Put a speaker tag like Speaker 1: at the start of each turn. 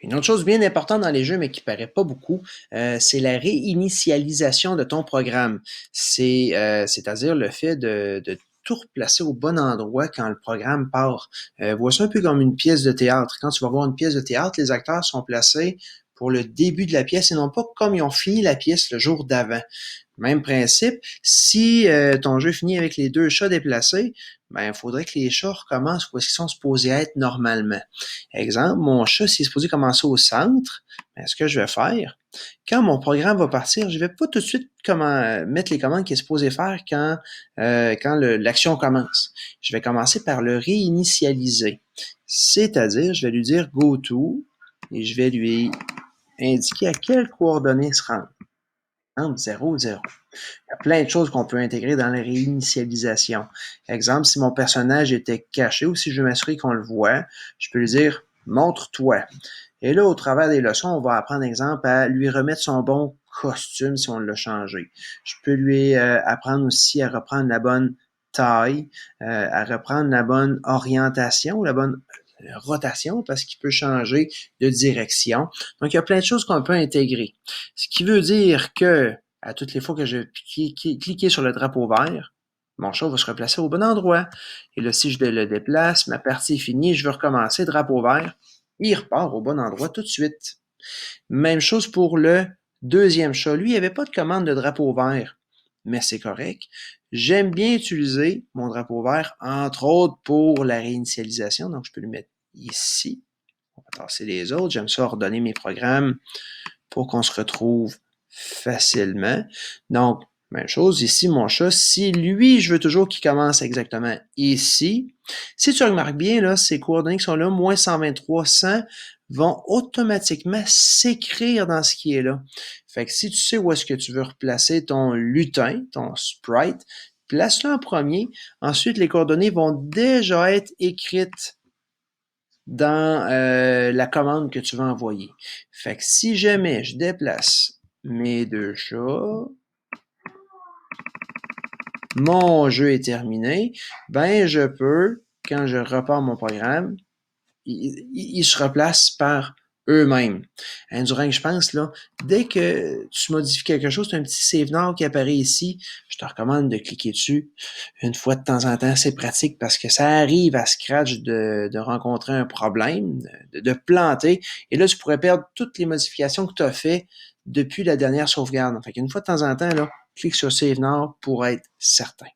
Speaker 1: Une autre chose bien importante dans les jeux, mais qui paraît pas beaucoup, c'est la réinitialisation de ton programme. C'est-à-dire le fait de tout replacer au bon endroit quand le programme part. Vois un peu comme une pièce de théâtre. Quand tu vas voir une pièce de théâtre, les acteurs sont placés pour le début de la pièce et non pas comme ils ont fini la pièce le jour d'avant. Même principe, si ton jeu finit avec les deux chats déplacés, ben, il faudrait que les chats recommencent où est-ce qu'ils sont supposés être normalement. Exemple, mon chat, s'il est supposé commencer au centre, ben, ce que je vais faire, quand mon programme va partir, je vais pas tout de suite mettre les commandes qu'il est supposé faire quand l'action commence. Je vais commencer par le réinitialiser. C'est-à-dire, je vais lui dire go to et je vais lui indiquer à quelles coordonnées se rendre. Entre 0 et 0. Il y a plein de choses qu'on peut intégrer dans la réinitialisation. Exemple, si mon personnage était caché ou si je veux m'assurer qu'on le voit, je peux lui dire « montre-toi ». Et là, au travers des leçons, on va apprendre, exemple, à lui remettre son bon costume si on l'a changé. Je peux lui apprendre aussi à reprendre la bonne taille, à reprendre la bonne orientation, la bonne rotation parce qu'il peut changer de direction. Donc, il y a plein de choses qu'on peut intégrer. Ce qui veut dire que à toutes les fois que je vais cliquer sur le drapeau vert, mon chat va se replacer au bon endroit. Et là, si je le déplace, ma partie est finie, je veux recommencer, drapeau vert, il repart au bon endroit tout de suite. Même chose pour le deuxième chat. Lui, il n'y avait pas de commande de drapeau vert, mais c'est correct. J'aime bien utiliser mon drapeau vert, entre autres pour la réinitialisation. Donc, je peux le mettre ici. On va tasser les autres. J'aime ça ordonner mes programmes pour qu'on se retrouve facilement. Donc, même chose, ici, mon chat, si lui, je veux toujours qu'il commence exactement ici, si tu remarques bien, là, ces coordonnées qui sont là, moins 123, 100, vont automatiquement s'écrire dans ce qui est là. Fait que si tu sais où est-ce que tu veux replacer ton lutin, ton sprite, place-le en premier. Ensuite, les coordonnées vont déjà être écrites dans la commande que tu vas envoyer. Fait que si jamais je déplace mes deux chats, mon jeu est terminé, ben je peux, quand je repars mon programme, ils se replacent par eux-mêmes. Hein, durant que je pense, là, dès que tu modifies quelque chose, tu as un petit save now qui apparaît ici. Je te recommande de cliquer dessus une fois de temps en temps. C'est pratique parce que ça arrive à Scratch de rencontrer un problème, de planter. Et là, tu pourrais perdre toutes les modifications que tu as fait depuis la dernière sauvegarde. Fait qu'une fois de temps en temps, là, clique sur Save Now pour être certain.